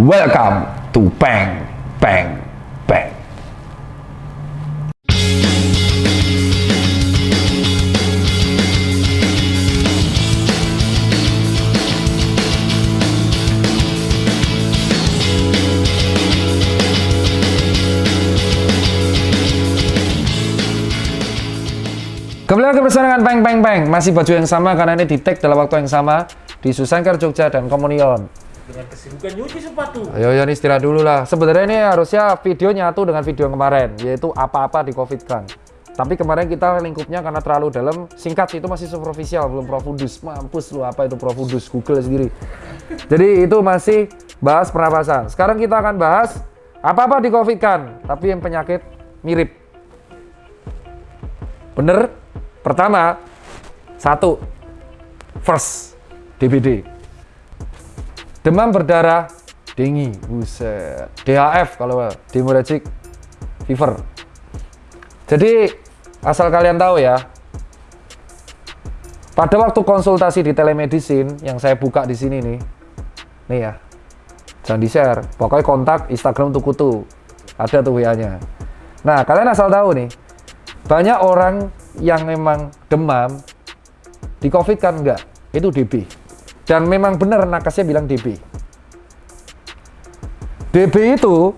Welcome to Bang Bang Bang. Kembali lagi bersama dengan Bang Bang Bang. Masih baju yang sama karena ini di-tag dalam waktu yang sama di Susangkar Jogja dan Komunion. Dengan kesibukan nyuci sepatu. Ayo ya, istirahat dulu lah. Sebenarnya ini harusnya video nyatu dengan video yang kemarin, yaitu apa-apa di COVID kan. Tapi kemarin kita lingkupnya karena terlalu dalam, singkat itu masih superficial, belum profundus. Mampus lu, apa itu profundus? Google sendiri. Jadi itu masih bahas pernapasan. Sekarang kita akan bahas apa-apa di COVID kan, tapi yang penyakit mirip. Bener? Pertama, satu, first, DBD. Demam berdarah, dengue, buset. DHF kalau hemorrhagic fever. Jadi asal kalian tahu ya, pada waktu konsultasi di telemedicine yang saya buka di sini nih ya, jangan di-share. Pokoknya kontak Instagram Tukutu, ada tuh WA-nya. Nah kalian asal tahu nih, banyak orang yang memang demam di COVID kan enggak, itu DB. Dan memang benar nakesnya bilang DB. DB itu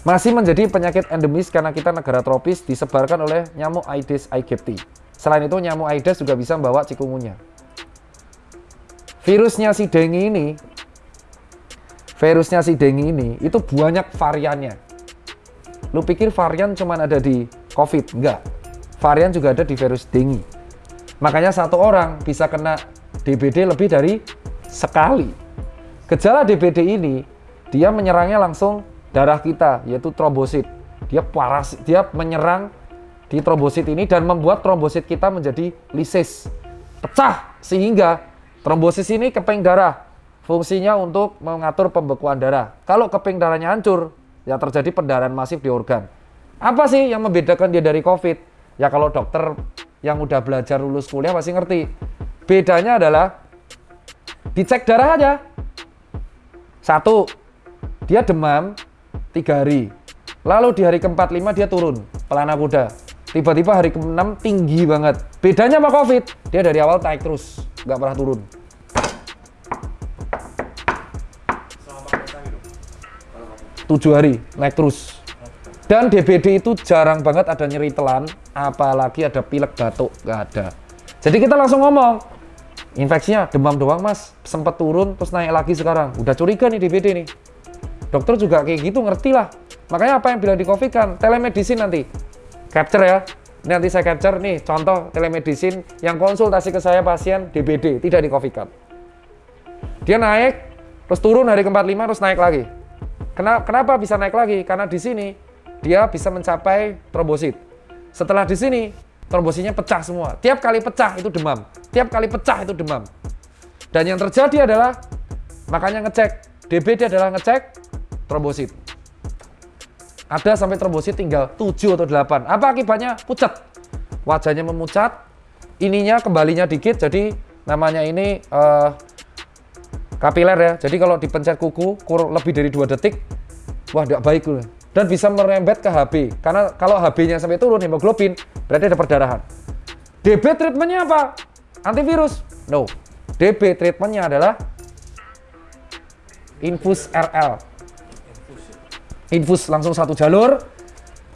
masih menjadi penyakit endemis karena kita negara tropis disebarkan oleh nyamuk Aedes aegypti. Selain itu nyamuk Aedes juga bisa membawa chikungunya. Virusnya si dengue ini itu banyak variannya. Lu pikir varian cuma ada di COVID? Enggak. Varian juga ada di virus dengue. Makanya satu orang bisa kena DBD lebih dari sekali. Gejala DBD ini, dia menyerangnya langsung darah kita, yaitu trombosit. Dia menyerang di trombosit ini dan membuat trombosit kita menjadi lisis, pecah, sehingga trombosit ini keping darah. Fungsinya untuk mengatur pembekuan darah. Kalau keping darahnya hancur, ya terjadi pendarahan masif di organ. Apa sih yang membedakan dia dari COVID? Ya kalau dokter yang udah belajar lulus kuliah pasti ngerti. Bedanya adalah dicek darah aja. Satu, dia demam 3 hari. Lalu di hari ke-45 dia turun, pelana kuda. Tiba-tiba hari ke-6 tinggi banget. Bedanya sama COVID, dia dari awal naik terus, nggak pernah turun. 7 hari, naik terus. Dan DBD itu jarang banget ada nyeri telan, apalagi ada pilek batuk, nggak ada. Jadi kita langsung ngomong, infeksinya demam doang mas, sempat turun terus naik lagi sekarang. Udah curiga nih DBD nih. Dokter juga kayak gitu, ngerti lah. Makanya apa yang bilang di COVID kan, telemedicine nanti. Capture ya, ini nanti saya capture nih, contoh telemedicine yang konsultasi ke saya pasien DBD, tidak di COVID kan. Dia naik, terus turun hari ke-45, terus naik lagi. Kenapa bisa naik lagi? Karena di sini dia bisa mencapai trombosit. Setelah di sini, trombositnya pecah semua. Tiap kali pecah itu demam. Tiap kali pecah itu demam. Dan yang terjadi adalah, makanya ngecek. DBD adalah ngecek trombosit. Ada sampai trombosit tinggal 7 atau 8. Apa akibatnya? Pucat. Wajahnya memucat. Ininya kembalinya dikit, jadi namanya ini kapiler ya. Jadi kalau dipencet kuku lebih dari 2 detik, wah tidak baik loh. Dan bisa merembet ke HB. Karena kalau HB-nya sampai turun, hemoglobin, berarti ada perdarahan. DB treatmentnya apa? Antivirus? No. DB treatmentnya adalah infus RL. Infus langsung satu jalur,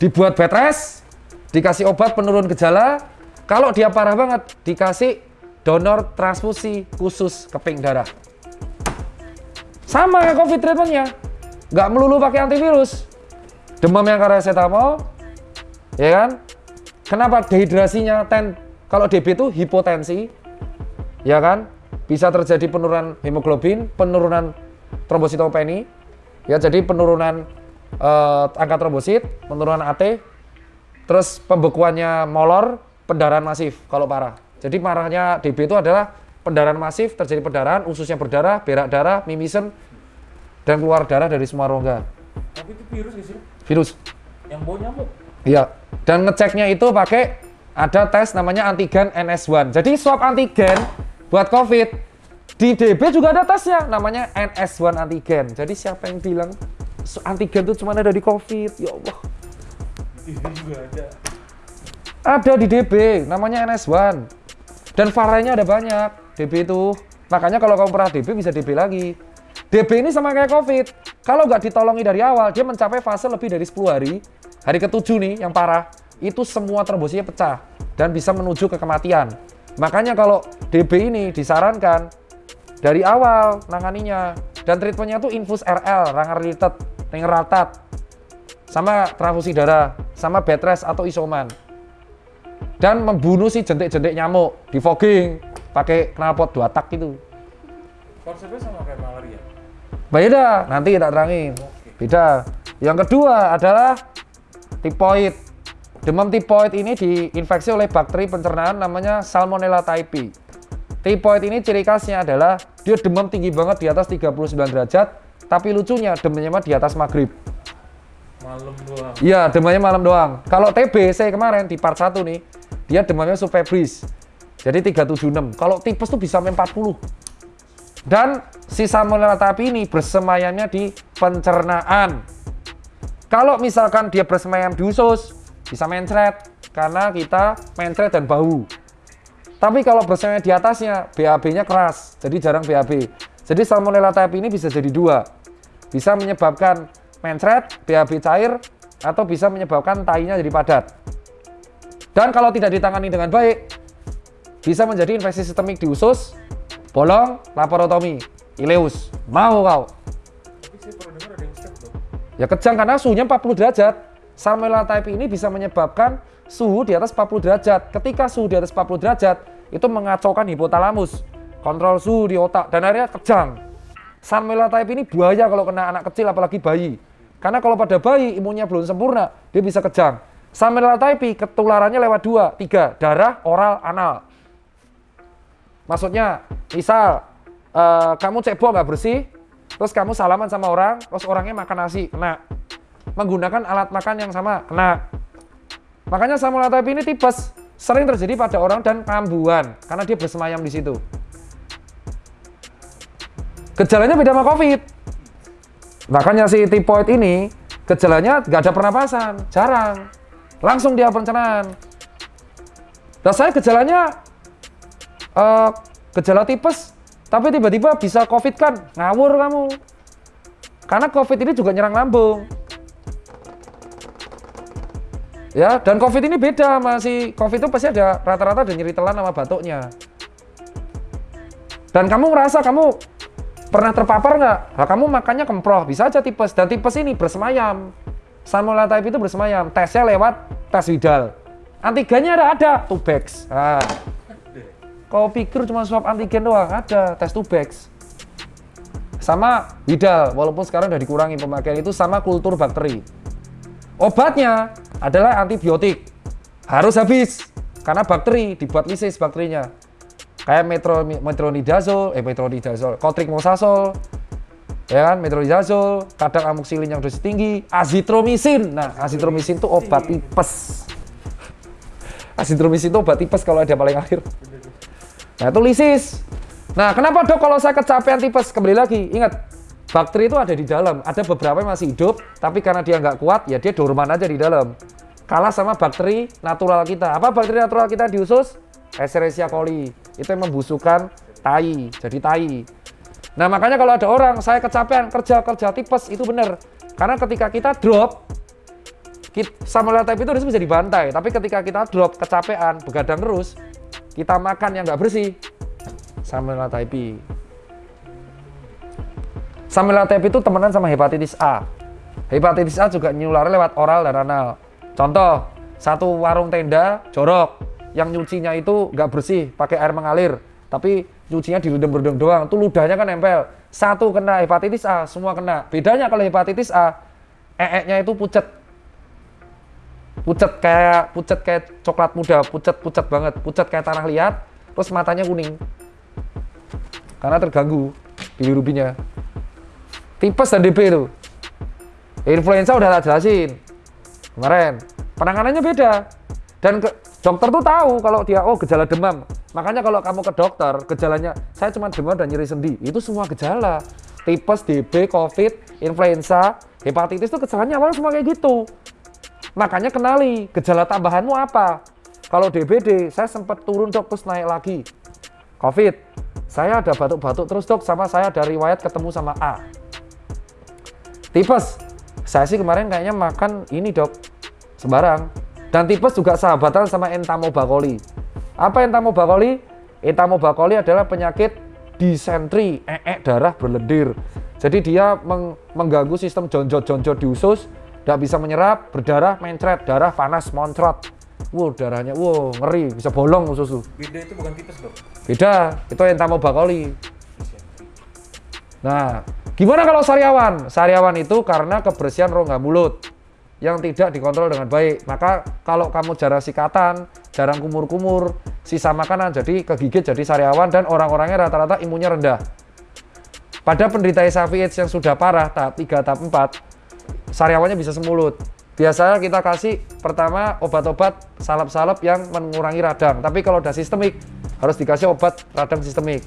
dibuat bed rest, dikasih obat penurun gejala. Kalau dia parah banget, dikasih donor transfusi khusus keping darah. Sama kayak COVID treatmentnya. Nggak melulu pakai antivirus. Demam yang paracetamol, ya kan? Kenapa dehidrasinya? Kalau DB itu hipotensi, ya kan? Bisa terjadi penurunan hemoglobin, penurunan trombositopeni, ya jadi penurunan angka trombosit, penurunan AT, terus pembekuannya molor, pendarahan masif kalau parah. Jadi parahnya DB itu adalah pendarahan masif, terjadi pendarahan, ususnya berdarah, berak darah, mimisen, dan keluar darah dari semua rongga. Tapi itu virus nggak sih? Virus. Yang bau nyamuk? Iya. Dan ngeceknya itu pakai ada tes namanya antigen NS1. Jadi swab antigen buat COVID Di DB juga ada tesnya, namanya NS1 antigen. Jadi siapa yang bilang antigen itu cuma ada di COVID? Ya Allah. Ini juga ada. Ada di DB, namanya NS1. Dan variannya ada banyak, DB itu. Makanya kalau kamu pernah DB, bisa DB lagi. DB ini sama kayak COVID. Kalau nggak ditolongi dari awal, dia mencapai fase lebih dari 10 hari. Hari ke-7 nih, yang parah. Itu semua trombositnya pecah. Dan bisa menuju ke kematian. Makanya kalau DB ini disarankan dari awal nanganinya. Dan treatmentnya tuh infus RL, Rangerlatat, sama transfusi darah, sama bed rest atau isoman. Dan membunuh si jentik-jentik nyamuk, di fogging, pakai knalpot 2 tak itu. Konsepnya sama kayak malaria. Beda, nanti tak terangin. Beda. Yang kedua adalah tipoid. Demam tipoid ini diinfeksi oleh bakteri pencernaan namanya Salmonella typhi. Tipoid ini ciri khasnya adalah dia demam tinggi banget di atas 39 derajat, tapi lucunya demamnya mah di atas maghrib. Malam doang. Iya, demamnya malam doang. Kalau TB saya kemarin di part 1 nih, dia demamnya subfebris. Jadi 376. Kalau tipes tuh bisa sampai 40. Dan si Salmonella typhi ini bersemayamnya di pencernaan. Kalau misalkan dia bersemayam di usus, bisa mencret karena kita mencret dan bau. Tapi kalau bersemayam di atasnya, BAB-nya keras, jadi jarang BAB. Jadi Salmonella typhi ini bisa jadi dua. Bisa menyebabkan mencret, BAB cair, atau bisa menyebabkan tainya jadi padat. Dan kalau tidak ditangani dengan baik, bisa menjadi infeksi sistemik di usus, bolong, laparotomi, ileus. Mau kau? Tapi saya pernah dengar ada yang step dong. Ya kejang karena suhunya 40 derajat. Salmonella typhi ini bisa menyebabkan suhu di atas 40 derajat. Ketika suhu di atas 40 derajat, itu mengacaukan hipotalamus, kontrol suhu di otak, dan akhirnya kejang. Salmonella typhi ini bahaya kalau kena anak kecil, apalagi bayi. Karena kalau pada bayi, imunnya belum sempurna, dia bisa kejang. Salmonella typhi ketularannya lewat 2, 3, darah, oral, anal. Maksudnya, misal kamu cebok nggak bersih, terus kamu salaman sama orang, terus orangnya makan nasi, kena. Menggunakan alat makan yang sama, kena. Makanya Salmonella typhi ini tipes, sering terjadi pada orang dan kambuhan, karena dia bersemayam di situ. Gejalanya beda sama COVID. Makanya si tipoid ini, gejalanya nggak ada pernapasan, jarang. Langsung dia pencernaan. Dan saya gejalanya gejala tipes, tapi tiba-tiba bisa COVID kan, ngawur kamu. Karena COVID ini juga nyerang lambung. Ya, dan COVID ini beda sama si COVID itu pasti ada rata-rata ada nyeri telan sama batuknya. Dan kamu merasa kamu pernah terpapar nggak? Nah, kamu makannya kemproh, bisa aja tipes. Dan tipes ini bersemayam. Salmonella typhi itu bersemayam. Tesnya lewat tes Widal. Antigennya ada, Tubex. Nah, kau pikir cuma swab antigen doang? Ada, tes Tubex. Sama Widal, walaupun sekarang udah dikurangi pemakaian itu, sama kultur bakteri. Obatnya adalah antibiotik. Harus habis, karena bakteri, dibuat lisis bakterinya. Kayak metronidazole, cotrimoxazole, ya kan, metronidazole, kadang amoxicillin yang dosis tinggi, azitromisin. Nah, azitromisin itu obat tipes. Azitromisin itu obat tipes kalau ada paling akhir. Nah, itu lisis. Nah, kenapa dok kalau saya kecapean tipes? Kembali lagi, ingat, bakteri itu ada di dalam. Ada beberapa yang masih hidup, tapi karena dia nggak kuat, ya dia dorman aja di dalam. Kalah sama bakteri natural kita. Apa bakteri natural kita di usus? Escherichia coli. Itu yang membusukkan tai, jadi tai. Nah, makanya kalau ada orang, saya kecapean, kerja tipes, itu benar. Karena ketika kita drop, Salmonella typhi itu harus bisa dibantai. Tapi ketika kita drop, kecapean, begadang terus, kita makan yang nggak bersih, Salmonella typhi. Salmonella typhi itu temenan sama hepatitis A. Hepatitis A juga nyularnya lewat oral dan anal. Contoh, satu warung tenda jorok, yang nyucinya itu nggak bersih, pakai air mengalir, tapi nyucinya di ludeng-ludeng doang, tuh ludahnya kan nempel. Satu kena hepatitis A, semua kena. Bedanya kalau hepatitis A, nya itu pucet kayak coklat muda, pucet banget, pucet kayak tanah liat, terus matanya kuning, karena terganggu bilirubinnya. Tipes dan DB itu. Influenza udah tak jelasin kemarin, penanganannya beda. Dan dokter tuh tahu kalau dia gejala demam, Makanya kalau kamu ke dokter, gejalanya saya cuma demam dan nyeri sendi, itu semua gejala. Tipes, DB, COVID, influenza, hepatitis itu gejalanya awalnya semua kayak gitu. Makanya kenali gejala tambahanmu apa. Kalau DBD, saya sempat turun dok terus naik lagi. COVID, saya ada batuk-batuk terus dok, sama saya ada riwayat ketemu sama A. Tipes, saya sih kemarin kayaknya makan ini dok, sembarang. Dan tipes juga sahabatan sama entamobacoli. Apa entamobacoli? Entamobacoli adalah penyakit disentri, darah berlendir. Jadi dia mengganggu sistem jonjot-jonjot di usus, tidak bisa menyerap, berdarah, mencret, darah panas, moncrot. Wow, darahnya, wow, ngeri, bisa bolong usus. Beda itu bukan tipes dok. Beda, itu entamobacoli. Nah, gimana kalau sariawan? Sariawan itu karena kebersihan rongga mulut yang tidak dikontrol dengan baik. Maka kalau kamu jarang sikatan, jarang kumur-kumur, sisa makanan jadi kegigit jadi sariawan dan orang-orangnya rata-rata imunnya rendah. Pada penderita HIV AIDS yang sudah parah, tahap 3, tahap 4, sariawannya bisa semulut. Biasanya kita kasih pertama obat-obat salep-salep yang mengurangi radang. Tapi kalau udah sistemik, harus dikasih obat radang sistemik.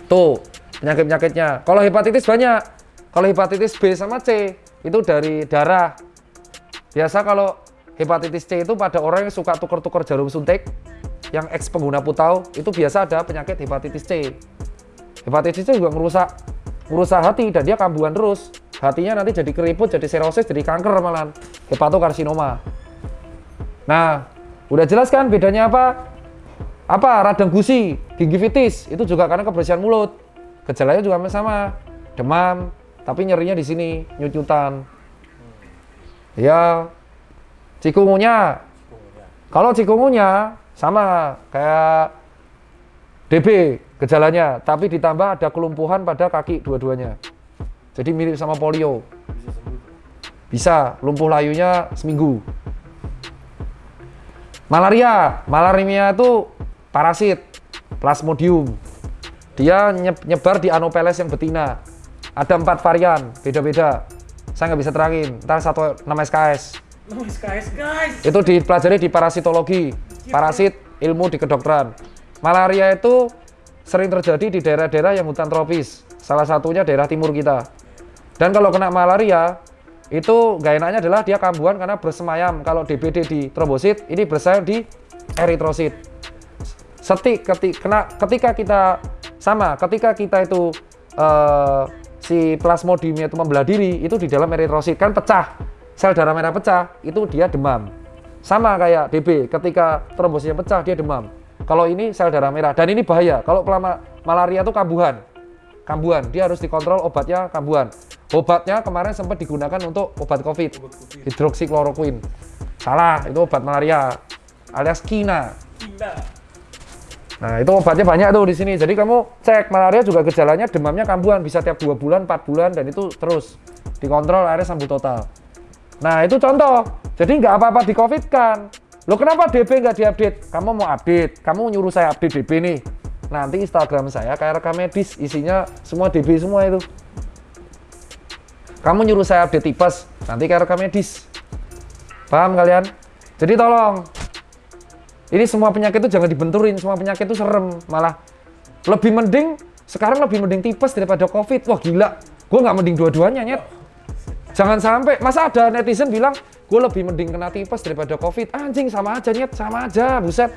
Tuh, penyakit-penyakitnya. Kalau hepatitis banyak. Kalau hepatitis B sama C, itu dari darah. Biasa kalau hepatitis C itu pada orang yang suka tuker-tuker jarum suntik, yang ex pengguna putau, itu biasa ada penyakit hepatitis C. Hepatitis C juga merusak hati dan dia kambuhan terus. Hatinya nanti jadi keriput, jadi serosis, jadi kanker malahan. Hepatokarsinoma. Nah, udah jelas kan bedanya apa? Apa? Radang gusi, gingivitis, itu juga karena kebersihan mulut. Gejalanya juga sama, demam, tapi nyerinya di sini, nyut-nyutan. Ya, cikungunya. Kalau cikungunya sama kayak DB gejalanya, tapi ditambah ada kelumpuhan pada kaki dua-duanya. Jadi mirip sama polio. Bisa sembuh. Bisa, lumpuh layunya seminggu. Malaria itu parasit, plasmodium. Dia nyebar di Anopheles yang betina. Ada 4 varian, beda-beda. Saya nggak bisa terangin, ntar satu 6 SKS. SKS guys. Itu dipelajari di parasitologi, parasit ilmu di kedokteran. Malaria itu sering terjadi di daerah-daerah yang hutan tropis. Salah satunya daerah timur kita. Dan kalau kena malaria, itu gak enaknya adalah dia kambuhan karena bersemayam. Kalau DBD di trombosit, ini bersemayam di eritrosit. Ketika kita itu si plasmodiumnya itu membelah diri, itu di dalam eritrosit kan pecah. Sel darah merah pecah, itu dia demam. Sama kayak DB, ketika trombositnya pecah, dia demam. Kalau ini sel darah merah, dan ini bahaya. Kalau malaria itu kambuhan, dia harus dikontrol obatnya kambuhan. Obatnya kemarin sempat digunakan untuk obat COVID, hidroksikloroquine. Salah, itu obat malaria alias kina. Nah, itu obatnya banyak tuh di sini. Jadi kamu cek malaria juga gejalanya demamnya kambuhan, bisa tiap 2 bulan, 4 bulan, dan itu terus dikontrol akhirnya sembuh total. Nah, itu contoh. Jadi nggak apa-apa di COVID kan. Loh, kenapa DB nggak diupdate? Kamu mau update, kamu nyuruh saya update DB nih. Nanti Instagram saya kayak rekam medis, isinya semua DB semua itu. Kamu nyuruh saya update tipes, nanti kayak rekam medis. Paham kalian? Jadi tolong, ini semua penyakit itu jangan dibenturin, semua penyakit itu serem. Malah sekarang lebih mending tipes daripada COVID. Wah gila, gue nggak mending dua-duanya nyet. Jangan sampai, masa ada netizen bilang, gue lebih mending kena tipes daripada COVID. Anjing, sama aja nyet, sama aja, buset.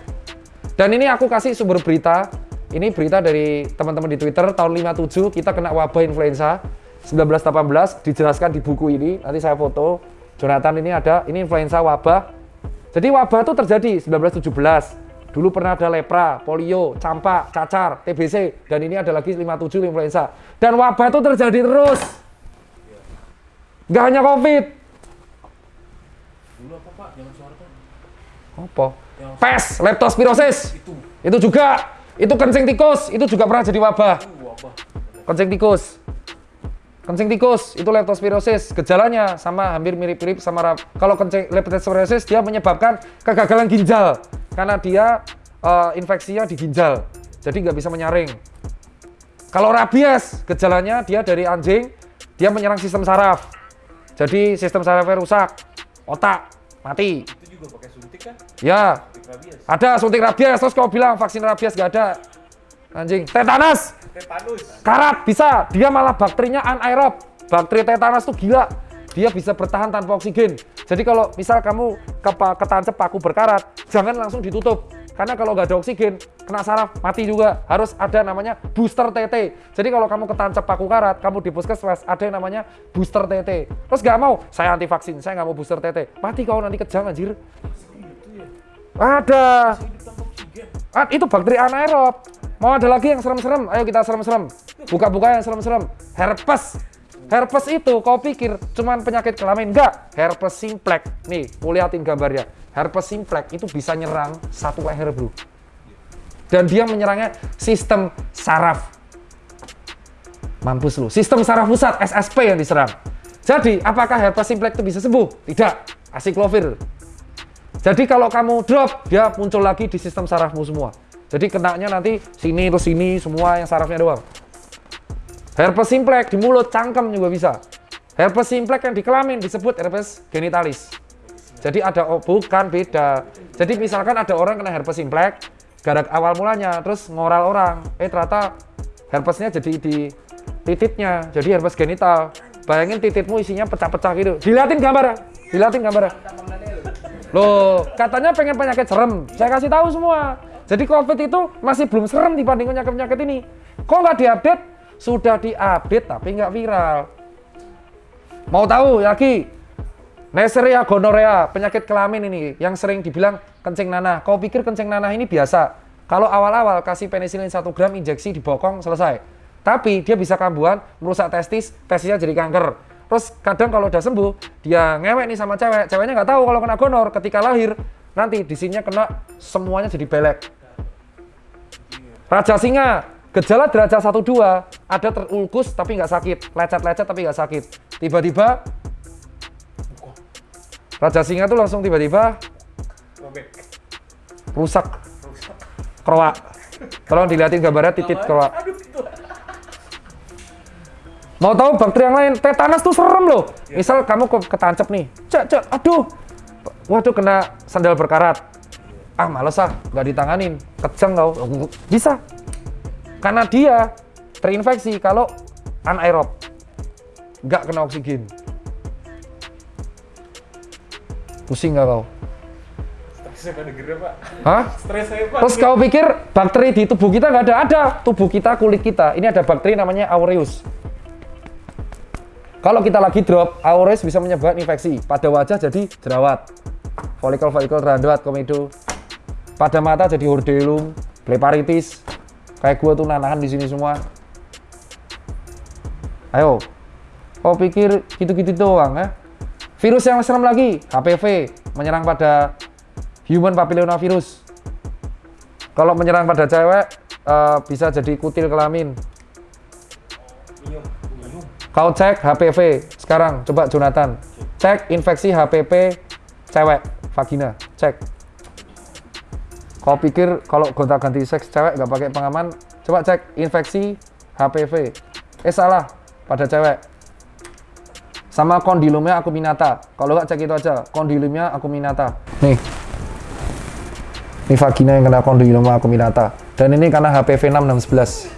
Dan ini aku kasih sumber berita, ini berita dari teman-teman di Twitter, tahun 57 kita kena wabah influenza, 1918, dijelaskan di buku ini, nanti saya foto. Jonathan ini ada, ini influenza wabah. Jadi wabah itu terjadi 1917. Dulu pernah ada lepra, polio, campak, cacar, TBC, dan ini ada lagi 57 influenza. Dan wabah itu terjadi terus. Nggak hanya COVID. Dulu apa Pak? Jangan Soeharto. Apa? Pes, leptospirosis. Itu juga. Itu kencing tikus, itu juga pernah jadi wabah. Wabah. Kencing tikus itu leptospirosis. Gejalanya sama hampir mirip-mirip sama kalau kencing leptospirosis dia menyebabkan kegagalan ginjal karena dia infeksinya di ginjal. Jadi nggak bisa menyaring. Kalau rabies, gejalanya dia dari anjing, dia menyerang sistem saraf. Jadi sistem sarafnya rusak, otak mati. Itu juga pakai suntik suntik kan? Ya, Suntik rabies. ada suntik rabies, terus kau bilang vaksin rabies nggak ada. Anjing, tetanus, Tetanus. karat bisa, dia malah bakterinya anaerob. Bakteri tetanus tuh gila, dia bisa bertahan tanpa oksigen. Jadi kalau misal kamu ketancep paku berkarat, jangan langsung ditutup. Karena kalau nggak ada oksigen, kena saraf, mati juga. Harus ada namanya booster TT. Jadi kalau kamu ketancep paku karat, kamu di puskesmas, ada yang namanya booster TT. Terus nggak mau, saya anti vaksin, saya nggak mau booster TT. Mati kau nanti kejang anjir. Gitu ya. Ada. Hidup tanpa oksigen. Itu bakteri anaerob. Mau ada lagi yang serem-serem? Ayo kita serem-serem. Buka-buka yang serem-serem. Herpes. Herpes itu kau pikir cuman penyakit kelamin? Enggak. Herpes simplex. Nih, mau liatin gambarnya. Herpes simplex itu bisa nyerang satu leher, bro. Dan dia menyerangnya sistem saraf. Mampus lu. Sistem saraf pusat, SSP yang diserang. Jadi, apakah herpes simplex itu bisa sembuh? Tidak. Asiklovir. Jadi kalau kamu drop, dia muncul lagi di sistem sarafmu semua. Jadi kenanya nanti sini terus sini, semua yang sarafnya doang. Herpes simplex di mulut, cangkem juga bisa. Herpes simplex yang di kelamin disebut herpes genitalis. Jadi ada, bukan, beda. Jadi misalkan ada orang kena herpes simplex, gara awal mulanya, terus ngoral orang. Ternyata herpesnya jadi di titiknya, jadi herpes genital. Bayangin tititmu isinya pecah-pecah gitu. Dilihatin gambar, dilihatin gambar. Loh, katanya pengen penyakit serem. Saya kasih tahu semua. Jadi COVID itu masih belum serem dibanding penyakit-penyakit ini. Kok nggak diupdate? Sudah diupdate tapi nggak viral. Mau tahu lagi? Neisseria gonorrhea, penyakit kelamin ini yang sering dibilang kencing nanah. Kau pikir kencing nanah ini biasa? Kalau awal-awal kasih penisilin 1 gram injeksi di bokong selesai. Tapi dia bisa kambuhan, merusak testis, testisnya jadi kanker. Terus kadang kalau udah sembuh, dia ngewek nih sama cewek. Ceweknya nggak tahu kalau kena gonor ketika lahir. Nanti di sininya kena semuanya jadi belek. Raja singa, gejala derajat 1-2, ada terulkus tapi nggak sakit, lecet-lecet tapi nggak sakit. Tiba-tiba, Raja singa tuh langsung tiba-tiba Robek. rusak, kroak. Tolong dilihatin gambarnya titit kroak. Aduh, itu. Mau tahu bakteri yang lain? Tetanus tuh serem loh. Misal kamu ketancep nih, aduh, waduh kena sandal berkarat. Ah males ah, nggak ditanganin, kejang kau. Bisa, karena dia terinfeksi kalau anaerob, nggak kena oksigen. Pusing nggak kau? Stresnya pada gerah, Pak. Hah? Stres saya, Pak. Terus kau pikir bakteri di tubuh kita nggak ada? Ada. Tubuh kita, kulit kita. Ini ada bakteri namanya aureus. Kalau kita lagi drop, aureus bisa menyebabkan infeksi. Pada wajah jadi jerawat, folikel-folikel terhambat, komedo. Pada mata jadi hordeolum, bleparitis. Kayak gua tuh nanahan di sini semua. Ayo, kau pikir gitu-gitu doang ya? Virus yang serem lagi, HPV, menyerang pada human papillomavirus. Kalau menyerang pada cewek, bisa jadi kutil kelamin. Minum. Kau cek HPV sekarang, coba Jonathan. Cek infeksi HPV cewek, vagina, cek. Kau pikir kalau gonta-ganti seks cewek nggak pakai pengaman? Coba cek infeksi HPV. Salah, pada cewek. Sama kondilomia acuminata. Kalau nggak cek itu aja, kondilomia acuminata. Nih. Ini vagina yang kena kondilomia acuminata. Dan ini karena HPV 6 dan 11.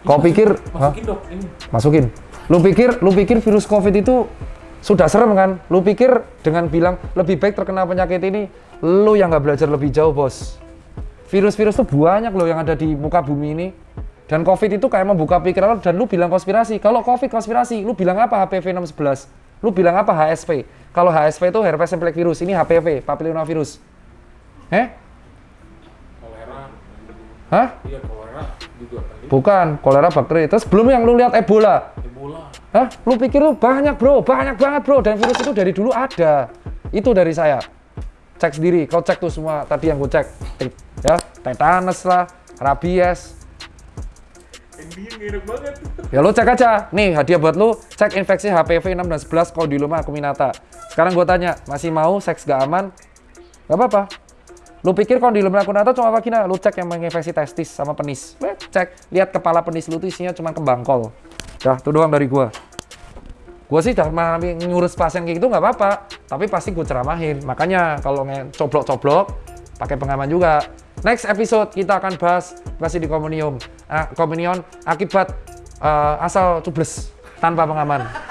Kau pikir, Masukin dok, ini. masukin. Lu pikir virus COVID itu sudah serem kan? Lu pikir dengan bilang lebih baik terkena penyakit ini, lu yang nggak belajar lebih jauh, bos. Virus-virus tuh banyak loh yang ada di muka bumi ini. Dan COVID itu kayak membuka pikiran lu, dan lu bilang konspirasi. Kalau COVID konspirasi, lu bilang apa HPV 611? Lu bilang apa HSV? Kalau HSV itu herpes simplex virus, ini HPV, papillomavirus. Kolera. Hah? Iya, kolera juga kan. Bukan, kolera bakteri. Terus belum yang lu lihat Ebola. Ebola. Hah? Lu pikir lu banyak bro, banyak banget bro. Dan virus itu dari dulu ada. Itu dari saya. Cek sendiri, kau cek tuh semua tadi yang gue cek. Ya, tetanus lah, rabies. Endingnya nggak enak banget. Ya lu cek aja. Nih hadiah buat lu, cek infeksi HPV 6 dan 11 kondiloma acuminata. Sekarang gue tanya, masih mau seks gak aman? Gak apa-apa. Lu pikir kondiloma acuminata cuma vagina? Lu cek yang menginfeksi testis sama penis. Cek, lihat kepala penis lu tuh isinya cuma kembang kol. Dah, itu doang dari gua. Gua sih udah ngurus pasien kayak gitu nggak apa-apa. tapi pasti gue ceramahin. Makanya kalau coblok-coblok, pakai pengaman juga. Next episode kita akan bahas di komunion akibat asal cubles tanpa pengaman.